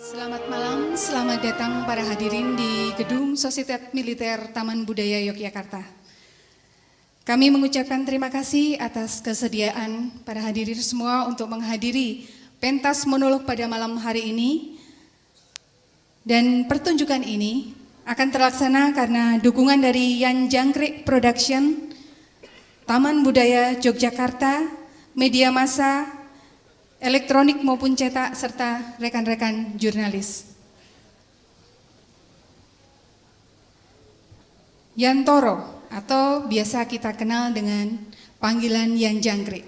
Selamat malam, selamat datang para hadirin di Gedung Sosietat Militer Taman Budaya Yogyakarta. Kami mengucapkan terima kasih atas kesediaan para hadirin semua untuk menghadiri pentas monolog pada malam hari ini. Dan pertunjukan ini akan terlaksana karena dukungan dari Yan Jangkrik Production, Taman Budaya Yogyakarta, media massa, elektronik maupun cetak, serta rekan-rekan jurnalis. Yantoro atau biasa kita kenal dengan panggilan Yan Jangkrik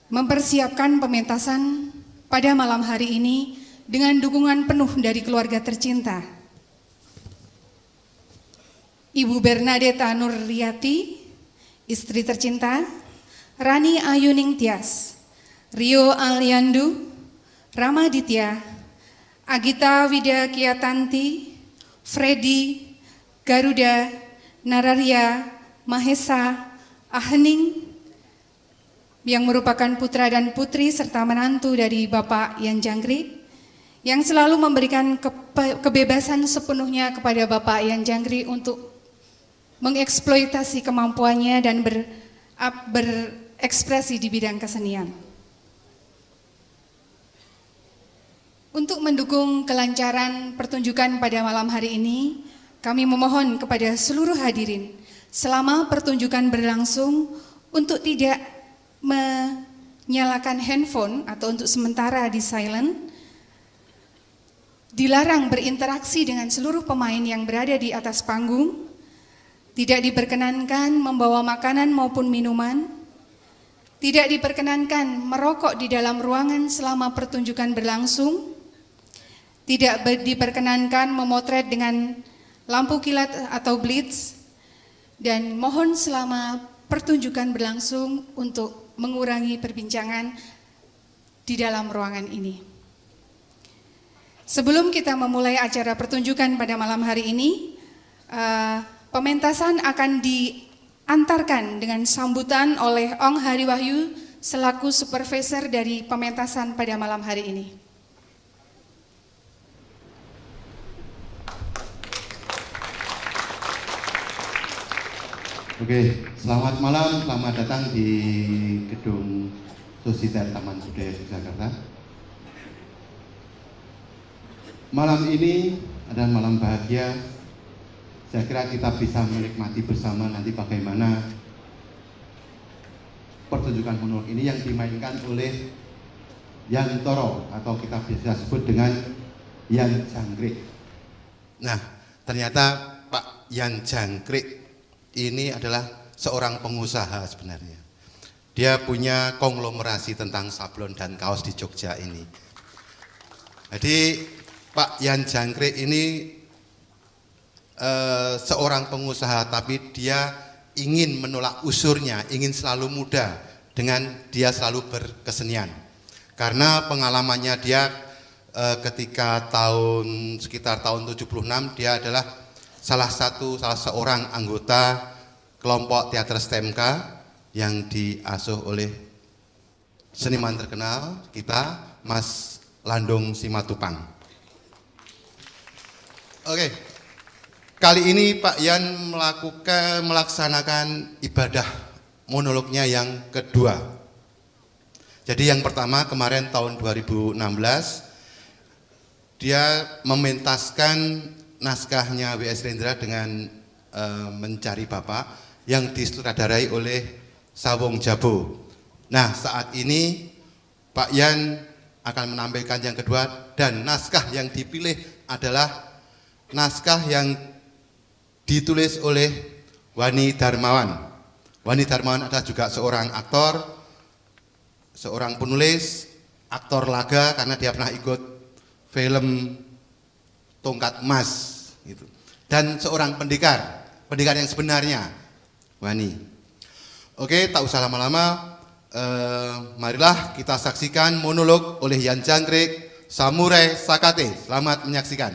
mempersiapkan pementasan pada malam hari ini dengan dukungan penuh dari keluarga tercinta. Ibu Bernadetta Nurriati, istri tercinta, Rani Ayuning Tias, Rio Aliandu, Ramaditya, Agita Widya Kiatanti, Freddy, Garuda, Nararia, Mahesa, Ahning, yang merupakan putra dan putri serta menantu dari Bapak Yan Jangkrik, yang selalu memberikan kebebasan sepenuhnya kepada Bapak Yan Jangkrik untuk mengeksploitasi kemampuannya dan berekspresi di bidang kesenian. Untuk mendukung kelancaran pertunjukan pada malam hari ini, kami memohon kepada seluruh hadirin selama pertunjukan berlangsung untuk tidak menyalakan handphone atau untuk sementara di silent, dilarang berinteraksi dengan seluruh pemain yang berada di atas panggung, tidak diperkenankan membawa makanan maupun minuman, tidak diperkenankan merokok di dalam ruangan selama pertunjukan berlangsung, tidak diperkenankan memotret dengan lampu kilat atau blitz, dan mohon selama pertunjukan berlangsung untuk mengurangi perbincangan di dalam ruangan ini. Sebelum kita memulai acara pertunjukan pada malam hari ini, pementasan akan diantarkan dengan sambutan oleh Ong Hari Wahyu selaku supervisor dari pementasan pada malam hari ini. Oke, selamat malam, selamat datang di Gedung Sosietat Taman Budaya Yogyakarta. Malam ini adalah malam bahagia. Saya kira kita bisa menikmati bersama nanti bagaimana pertunjukan monolog ini yang dimainkan oleh Yantoro atau kita bisa sebut dengan Yan Jangkrik. Nah, ternyata Pak Yan Jangkrik ini adalah seorang pengusaha sebenarnya. Dia punya konglomerasi tentang sablon dan kaos di Jogja ini. Jadi Pak Yan Jangkrik ini seorang pengusaha, tapi dia ingin menolak usurnya, ingin selalu muda dengan dia selalu berkesenian. Karena pengalamannya dia ketika sekitar tahun 76 dia adalah salah seorang anggota kelompok teater STMK yang diasuh oleh seniman terkenal kita, Mas Landung Simatupang. Oke, kali ini Pak Yan melaksanakan ibadah monolognya yang kedua. Jadi yang pertama kemarin tahun 2016 dia mementaskan naskahnya W.S. Rendra dengan Mencari Bapak yang disutradarai oleh Sawung Jabo. Nah, saat ini Pak Yan akan menampilkan yang kedua, dan naskah yang dipilih adalah naskah yang ditulis oleh Wani Darmawan. Wani Darmawan adalah juga seorang aktor, seorang penulis, aktor laga karena dia pernah ikut film Tongkat Emas gitu. Dan seorang pendekar yang sebenarnya, Wani. Oke, tak usah lama-lama, marilah kita saksikan monolog oleh Yan Jangkrik, Samurai Sakate. Selamat menyaksikan.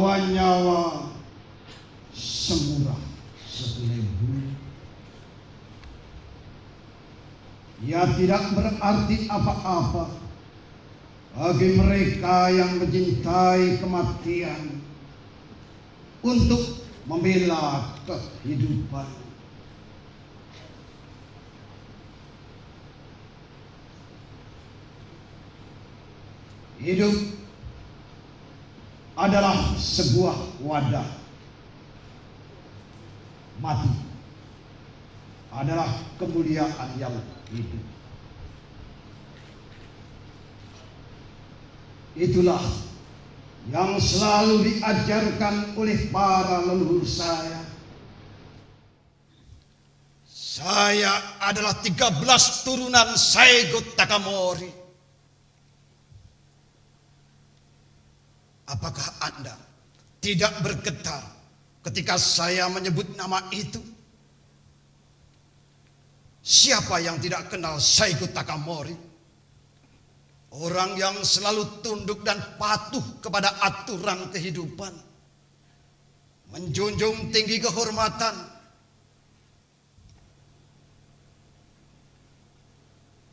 bahwa nyawa semurah sehelai bumi. Ia tidak berarti apa-apa bagi mereka yang mencintai kematian untuk membela kehidupan. Hidup adalah sebuah wadah. Mati adalah kemuliaan yang hidup. Itulah yang selalu diajarkan oleh para leluhur saya. Saya adalah 13 turunan Saigo Takamori. Apakah Anda tidak bergetar ketika saya menyebut nama itu? Siapa yang tidak kenal Saigo Takamori? Orang yang selalu tunduk dan patuh kepada aturan kehidupan, menjunjung tinggi kehormatan,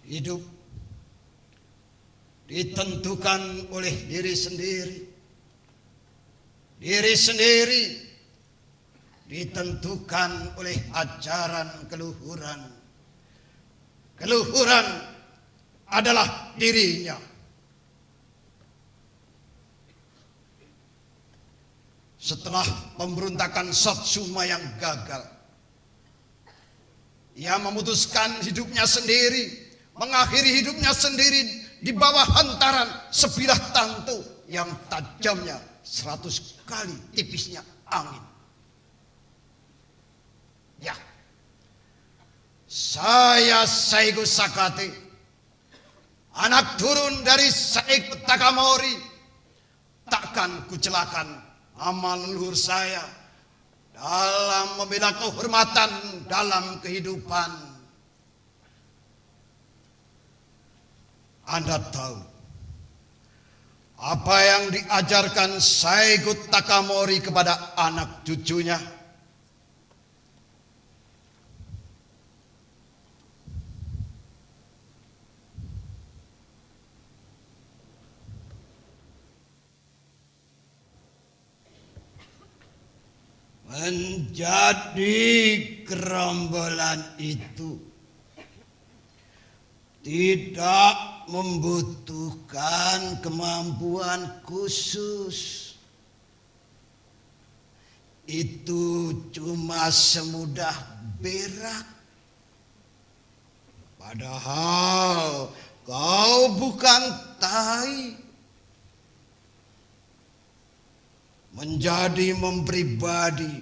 Hidup ditentukan oleh diri sendiri. Diri sendiri ditentukan oleh ajaran keluhuran. Keluhuran adalah dirinya. Setelah pemberontakan Satsuma yang gagal, ia memutuskan hidupnya sendiri, mengakhiri hidupnya sendiri di bawah hantaran sebilah tantu yang tajamnya 100 kali tipisnya angin. Ya, saya Saigo Sakate, anak turun dari Saigo Takamori, takkan kucelakan amal leluhur saya dalam membela kehormatan dalam kehidupan. Anda tahu apa yang diajarkan Saigo Takamori kepada anak cucunya? Menjadi gerombolan itu tidak membutuhkan kemampuan khusus. Itu cuma semudah berak. Padahal kau bukan tai. Menjadi mempribadi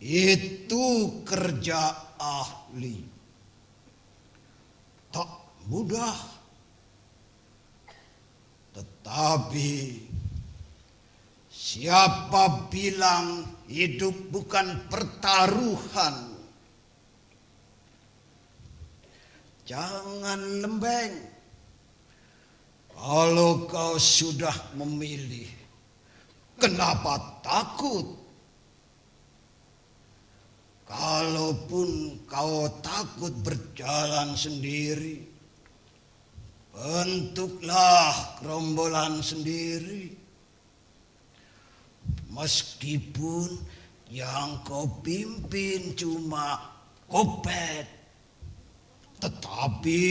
itu kerja ahli. Tak mudah. Tetapi siapa bilang hidup bukan pertaruhan? Jangan lembeng. Kalau kau sudah memilih, kenapa takut? Kalaupun kau takut berjalan sendiri, bentuklah gerombolan sendiri. Meskipun yang kau pimpin cuma kopet, tetapi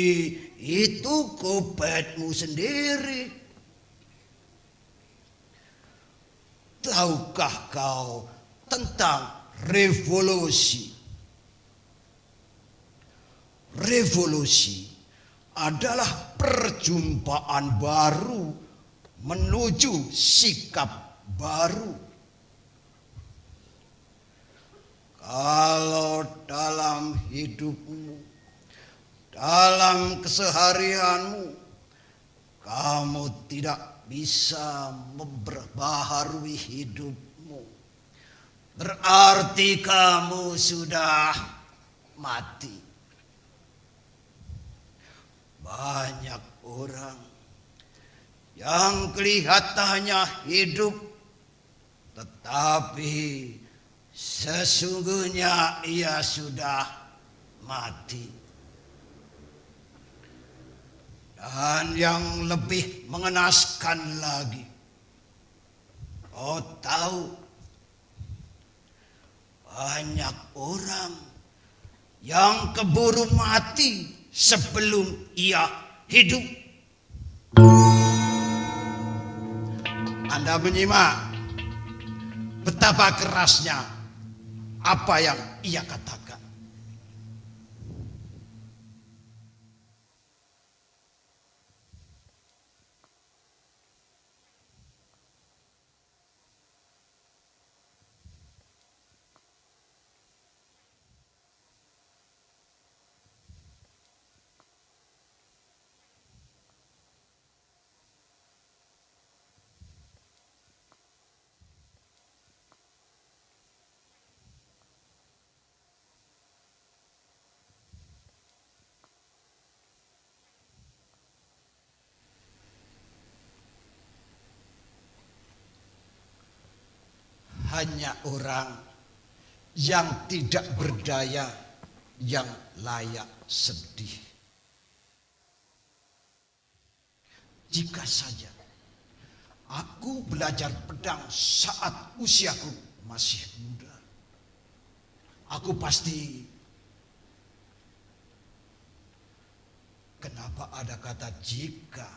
itu kopetmu sendiri. Tahukah kau tentang revolusi? Revolusi adalah perjumpaan baru menuju sikap baru. Kalau dalam hidupmu, dalam keseharianmu, kamu tidak bisa memperbaharui hidupmu, berarti kamu sudah mati. Banyak orang yang kelihatannya hidup, tetapi sesungguhnya ia sudah mati. Dan yang lebih mengenaskan lagi, kau tahu, banyak orang yang keburu mati sebelum ia hidup. Anda menyimak betapa kerasnya apa yang ia katakan. Hanya orang yang tidak berdaya yang layak sedih. Jika saja aku belajar pedang saat usiaku masih muda, aku pasti. Kenapa ada kata jika?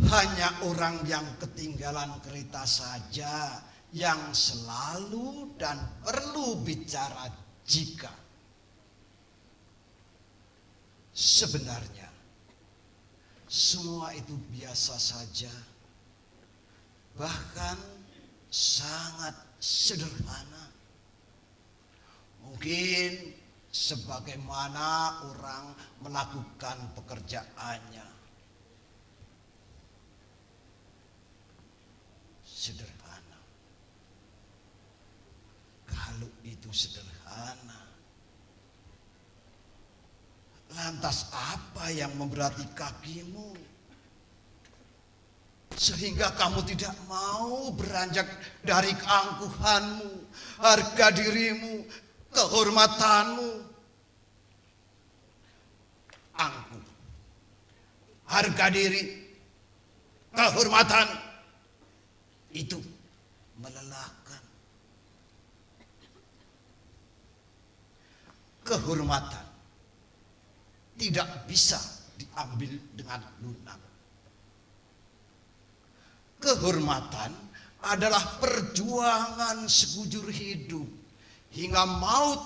Hanya orang yang ketinggalan kereta saja yang selalu dan perlu bicara jika. Sebenarnya semua itu biasa saja, bahkan sangat sederhana. Mungkin sebagaimana orang melakukan pekerjaannya. Sederhana. Kalau itu sederhana, lantas apa yang memberati kakimu sehingga kamu tidak mau beranjak dari keangkuhanmu, harga dirimu, kehormatanmu? Angkuh, harga diri, kehormatan itu melelahkan. Kehormatan tidak bisa diambil dengan lunak. Kehormatan adalah perjuangan sekujur hidup hingga maut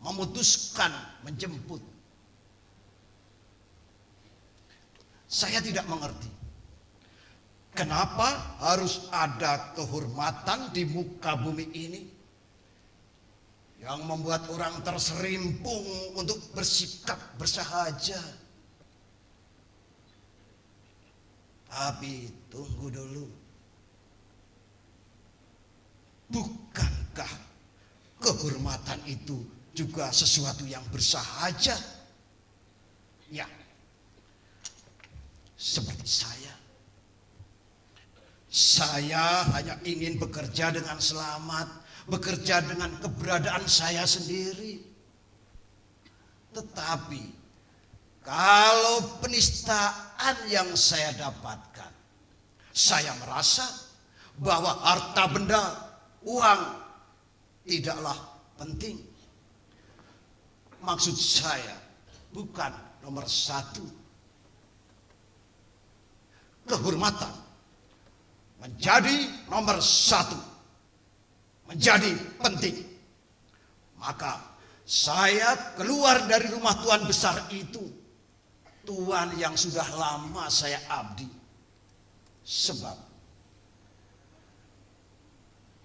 memutuskan menjemput. Saya tidak mengerti kenapa harus ada kehormatan di muka bumi ini yang membuat orang terserimpung untuk bersikap bersahaja. Tapi tunggu dulu. Bukankah kehormatan itu juga sesuatu yang bersahaja? Ya. Seperti saya hanya ingin bekerja dengan selamat, bekerja dengan keberadaan saya sendiri. Tetapi kalau penistaan yang saya dapatkan, saya merasa bahwa harta benda, uang tidaklah penting. Maksud saya bukan nomor satu. Kehormatan menjadi nomor satu, menjadi penting. Maka saya keluar dari rumah Tuhan besar itu, Tuhan yang sudah lama saya abdi. Sebab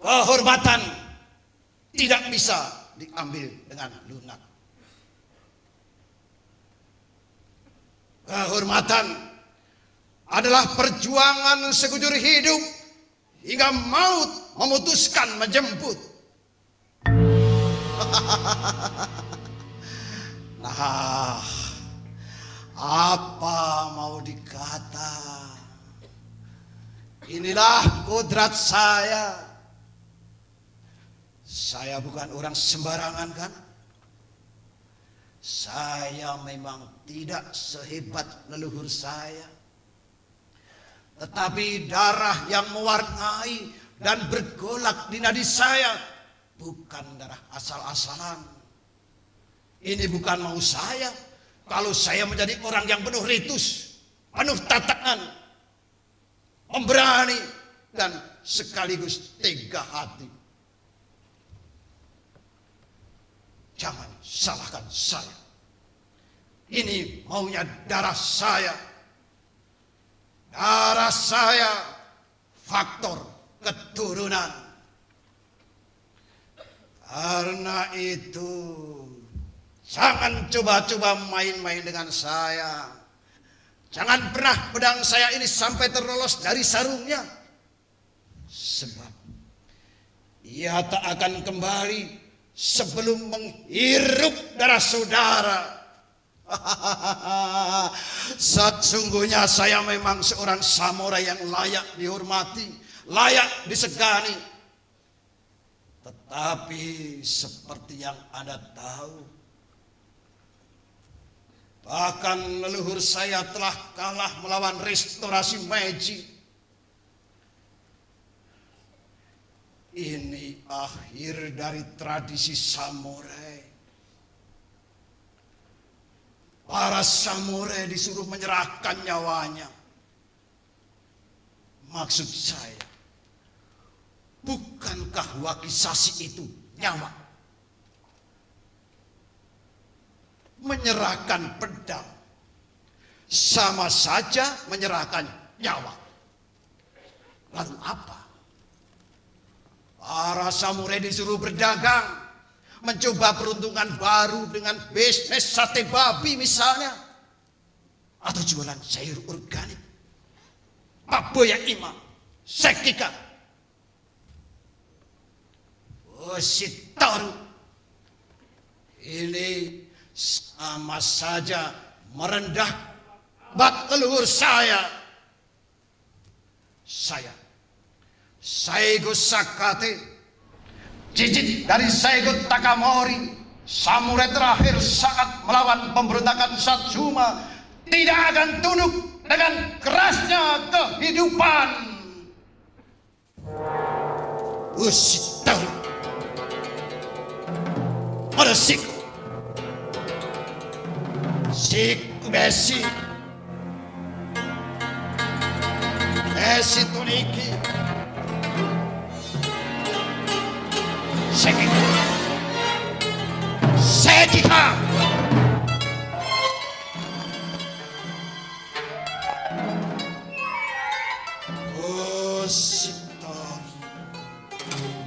kehormatan tidak bisa diambil dengan lunak. Kehormatan adalah perjuangan sekujur hidup hingga maut memutuskan menjemput. Nah, apa mau dikata? Inilah kodrat saya. Saya bukan orang sembarangan kan? Saya memang tidak sehebat leluhur saya. Tetapi darah yang mewarnai dan bergolak di nadi saya bukan darah asal-asalan. Ini bukan mau saya. Kalau saya menjadi orang yang penuh ritus, penuh tatanan, pemberani, dan sekaligus tega hati. Jangan salahkan saya. Ini maunya darah saya. Darah saya faktor keturunan. Karena itu jangan coba-coba main-main dengan saya. Jangan pernah pedang saya ini sampai terlolos dari sarungnya. Sebab ia tak akan kembali sebelum menghirup darah saudara. Sesungguhnya saya memang seorang samurai yang layak dihormati, layak disegani. Tetapi seperti yang Anda tahu, Bahkan leluhur saya telah kalah melawan restorasi Meiji. Ini akhir dari tradisi samurai. Para samurai disuruh menyerahkan nyawanya. Maksud saya, bukankah wakisasi itu nyawa? Menyerahkan pedang sama saja menyerahkan nyawa. Lalu apa? Para samurai disuruh berdagang, mencoba peruntungan baru dengan bisnis sate babi misalnya, atau jualan sayur organik, paboya imam, sekika, Oshitaru. Ini sama saja merendah bak leluhur saya. Saya Saigo Sakate, cicit dari Saigo Takamori, samurai terakhir saat melawan pemberontakan Satsuma, tidak akan tunduk dengan kerasnya kehidupan. Ushitaru Moroshiku Shikubeshi Eshitoniki Sekika Sekika. Oshitaru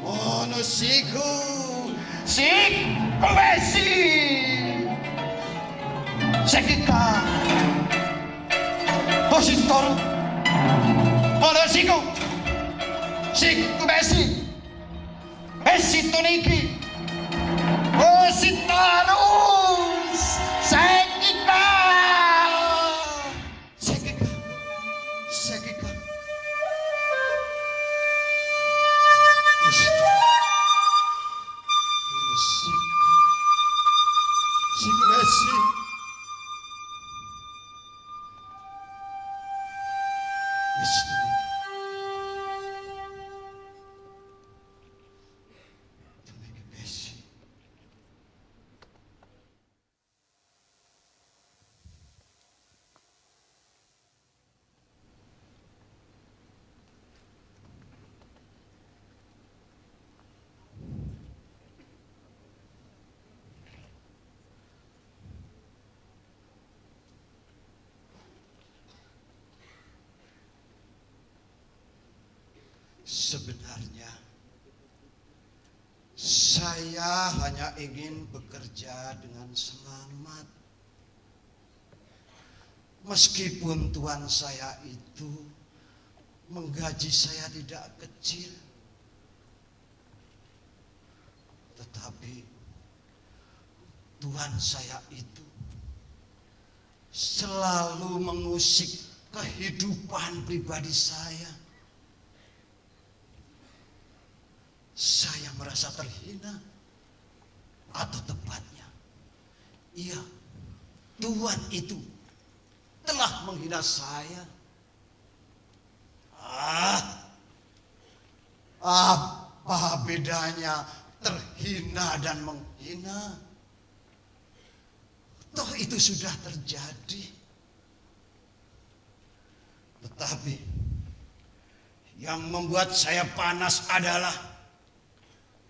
Monoshiku Shikubeshi Sekika Oshitaru Monoshiku Shikubeshi Eshitoniki Oshitaru Sekika Sekika Sekika Oshitaru Shikubeshi Sebenarnya saya hanya ingin bekerja dengan selamat. Meskipun Tuhan saya itu menggaji saya tidak kecil, tetapi Tuhan saya itu selalu mengusik kehidupan pribadi saya. Saya merasa terhina, atau tepatnya, iya, Tuhan itu telah menghina saya. Apa bedanya terhina dan menghina? Toh itu sudah terjadi. Tetapi yang membuat saya panas adalah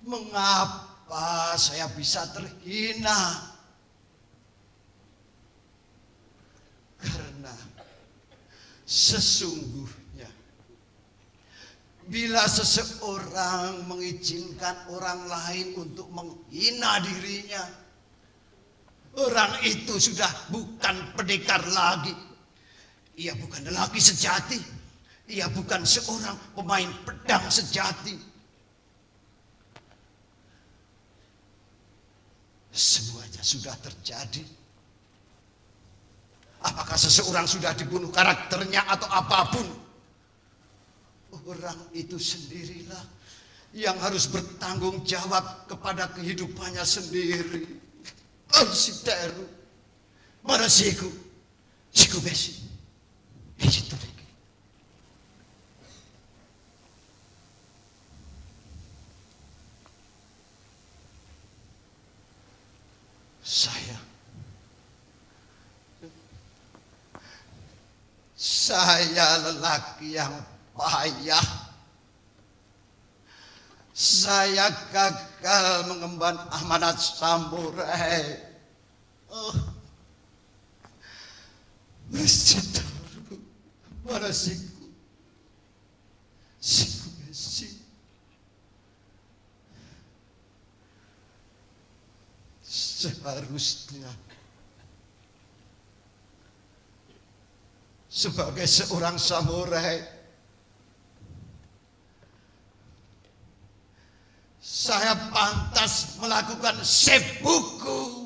mengapa saya bisa terhina? Karena sesungguhnya bila seseorang mengizinkan orang lain untuk menghina dirinya, orang itu sudah bukan pendekar lagi. Ia bukan lelaki sejati. Ia bukan seorang pemain pedang sejati. Semuanya sudah terjadi. Apakah seseorang sudah dibunuh karakternya atau apapun, orang itu sendirilah yang harus bertanggung jawab kepada kehidupannya sendiri. Oshitaru, Mana siku besi. Itu lagi. Saya lelaki yang payah. Saya gagal mengemban amanat samurai. Masjid mana siku besi. Seharusnya sebagai seorang samurai saya pantas melakukan seppuku.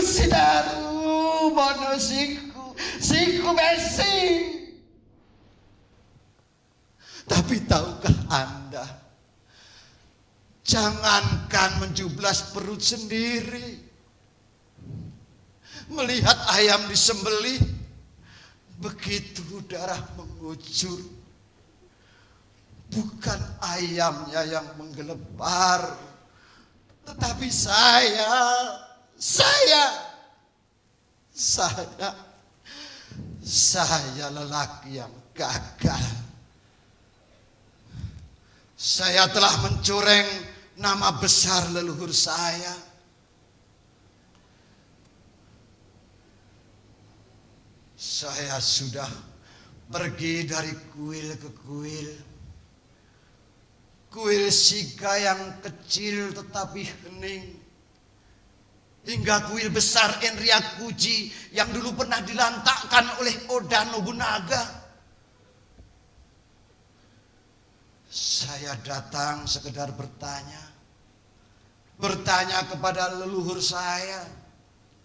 Saudaraku, mana siku besi. Tapi tahukah Anda, jangankan menjublas perut sendiri, melihat ayam disembelih, begitu darah mengucur, bukan ayamnya yang menggelebar, tetapi saya lelaki yang gagal. Saya telah mencoreng nama besar leluhur saya. Saya sudah pergi dari kuil ke kuil. Kuil Siga yang kecil tetapi hening, hingga kuil besar Enryakuji yang dulu pernah dilantakkan oleh Oda Nobunaga. Saya datang sekedar bertanya kepada leluhur saya,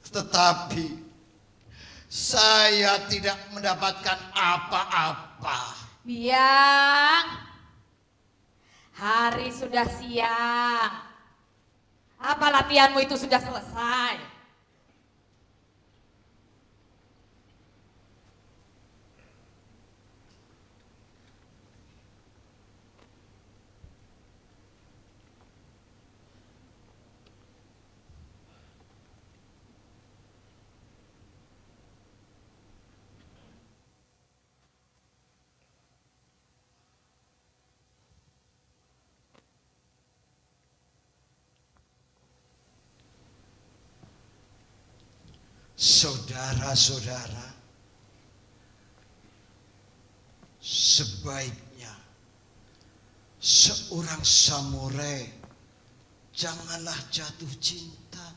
tetapi saya tidak mendapatkan apa-apa. Biang, hari sudah siang. Apa latihanmu itu sudah selesai? Saudara-saudara, sebaiknya seorang samurai janganlah jatuh cinta.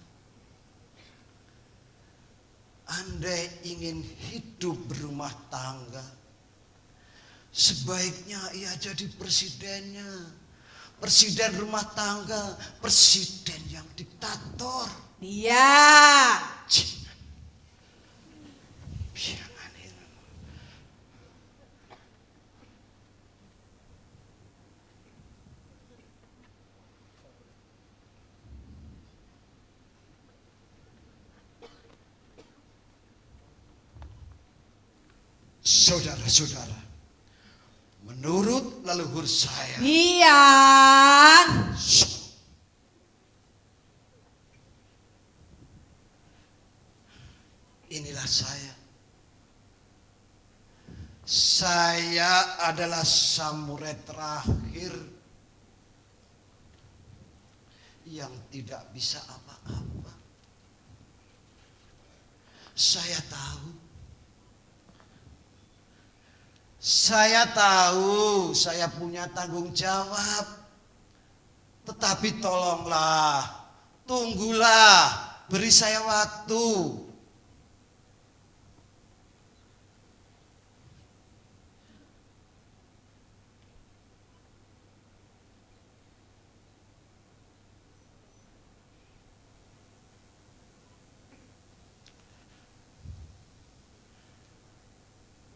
Andai ingin hidup berumah tangga, sebaiknya ia jadi presidennya. Presiden rumah tangga, presiden yang diktator. Biang. Saudara-saudara, menurut leluhur saya, Biang. inilah saya. Saya adalah samurai terakhir yang tidak bisa apa-apa. Saya tahu saya punya tanggung jawab. Tetapi tolonglah, tunggulah, beri saya waktu.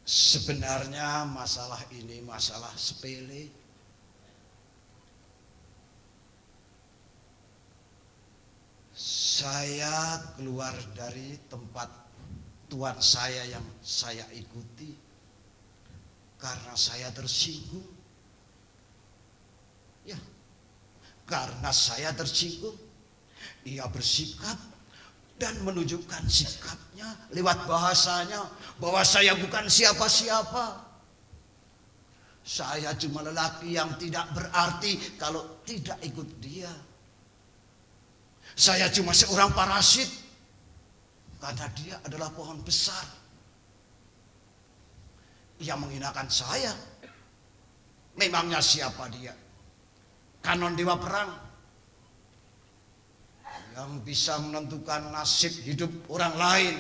Sebenarnya masalah ini masalah sepele. Saya keluar dari tempat tuan saya yang saya ikuti karena saya tersinggung. Ya, karena saya tersinggung, ia bersikap dan menunjukkan sikapnya lewat bahasanya bahwa saya bukan siapa-siapa. Saya cuma lelaki yang tidak berarti kalau tidak ikut dia. Saya cuma seorang parasit karena dia adalah pohon besar. Ia menghinakan saya. Memangnya siapa dia? Kanon dewa perang yang bisa menentukan nasib hidup orang lain.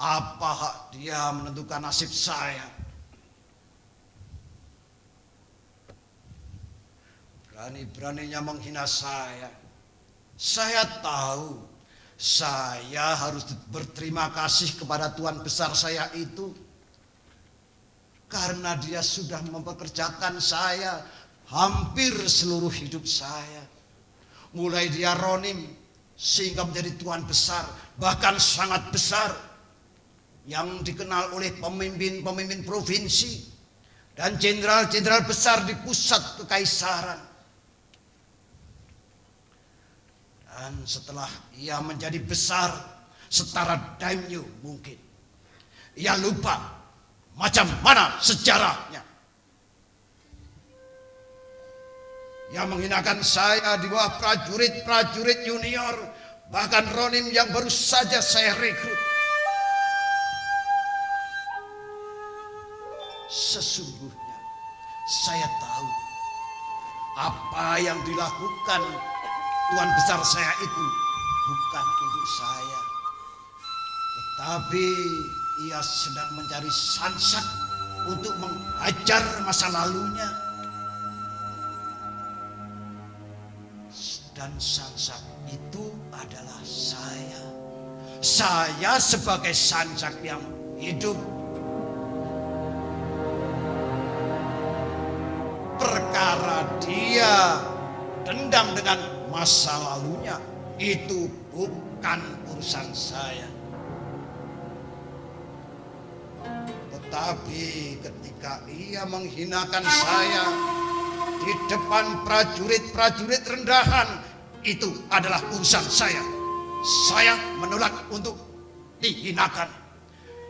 Apa hak dia menentukan nasib saya? Berani-beraninya menghina saya. Saya tahu saya harus berterima kasih kepada Tuan besar saya itu. Karena dia sudah mempekerjakan saya hampir seluruh hidup saya. Mulai dia ronim sehingga menjadi Tuan besar, bahkan sangat besar, yang dikenal oleh pemimpin-pemimpin provinsi dan jenderal-jenderal besar di pusat kekaisaran. Dan setelah ia menjadi besar setara daimyo mungkin, ia lupa macam mana sejarahnya. Ia menghinakan saya di bawah prajurit-prajurit junior, bahkan ronim yang baru saja saya rekrut. Sesungguhnya saya tahu apa yang dilakukan Tuan besar saya itu bukan untuk saya, tetapi ia sedang mencari sansak untuk menghajar masa lalunya. Dan sansak itu adalah saya. Saya sebagai sansak yang hidup. Perkara dia dendam dengan masa lalunya, itu bukan urusan saya. Tetapi ketika ia menghinakan saya di depan prajurit-prajurit rendahan, itu adalah urusan saya. Saya menolak untuk dihinakan.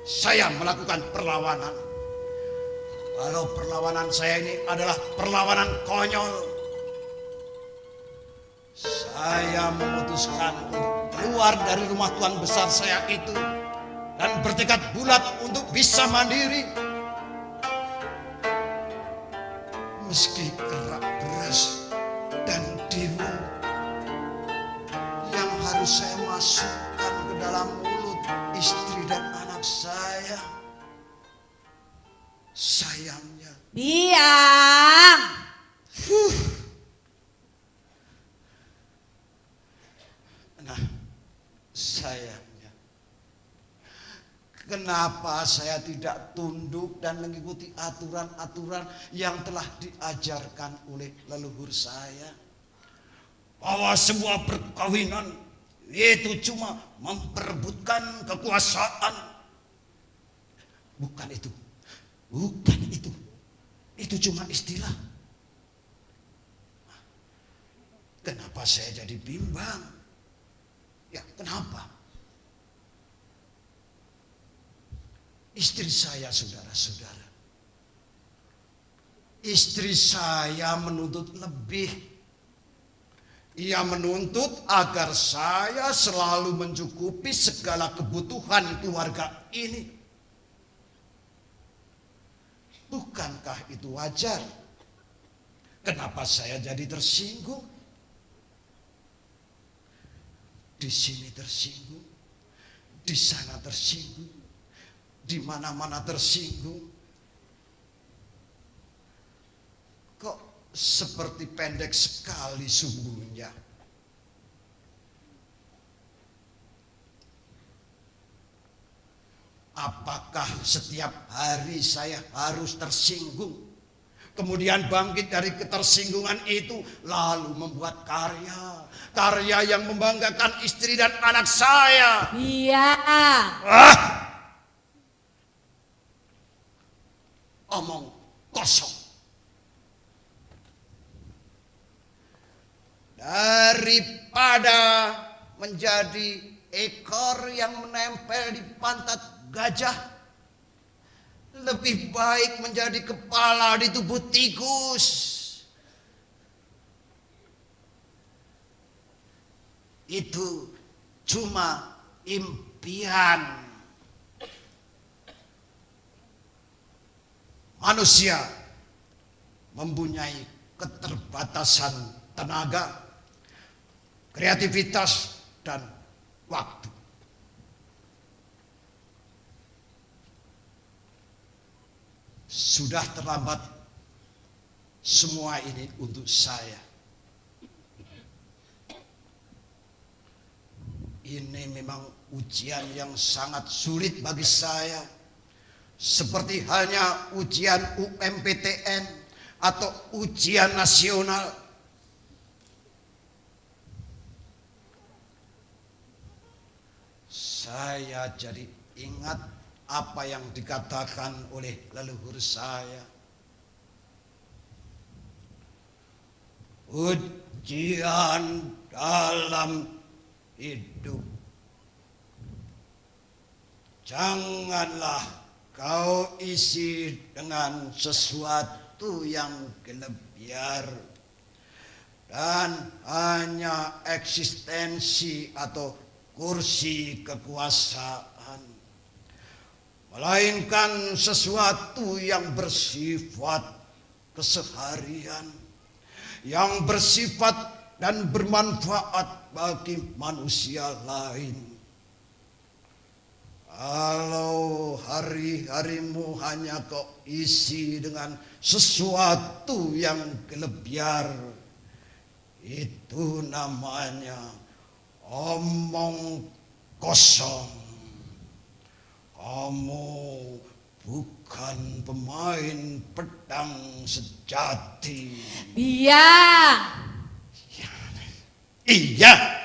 Saya melakukan perlawanan. Kalau perlawanan saya ini adalah perlawanan konyol, saya memutuskan untuk keluar dari rumah Tuan besar saya itu dan bertekad bulat untuk bisa mandiri. Meski kerak beras dan debu yang harus saya masukkan ke dalam mulut istri dan anak saya, sayangnya Biang. Nah, sayangnya, kenapa saya tidak tunduk dan mengikuti aturan-aturan yang telah diajarkan oleh leluhur saya? Bahwa sebuah perkawinan itu cuma memperebutkan kekuasaan. Bukan itu. Bukan itu. Itu cuma istilah. Kenapa saya jadi bimbang? Ya, kenapa? Istri saya, saudara-saudara, istri saya menuntut lebih. Ia menuntut agar saya selalu mencukupi segala kebutuhan keluarga ini. Bukankah itu wajar? Kenapa saya jadi tersinggung? Di sini tersinggung, di sana tersinggung, di mana-mana tersinggung. Kok seperti pendek sekali sumbunya? Apakah setiap hari saya harus tersinggung, kemudian bangkit dari ketersinggungan itu lalu membuat karya? karya yang membanggakan istri dan anak saya. Iya. Ah! Omong kosong. Daripada menjadi ekor yang menempel di pantat gajah, lebih baik menjadi kepala di tubuh tikus. Itu cuma impian. Manusia mempunyai keterbatasan tenaga, kreativitas, dan waktu. Sudah terlambat semua ini untuk saya. Ini memang ujian yang sangat sulit bagi saya. Seperti halnya ujian UMPTN atau ujian nasional. Saya jadi ingat apa yang dikatakan oleh leluhur saya. Ujian dalam hidup. Janganlah kau isi dengan sesuatu yang gelebiar dan hanya eksistensi atau kursi kekuasaan, melainkan sesuatu yang bersifat keseharian, yang bersifat dan bermanfaat bagi manusia lain. Kalau hari-harimu hanya kau isi dengan sesuatu yang gelebiar, itu namanya omong kosong. Kamu bukan pemain pedang sejati. Biang. Iya.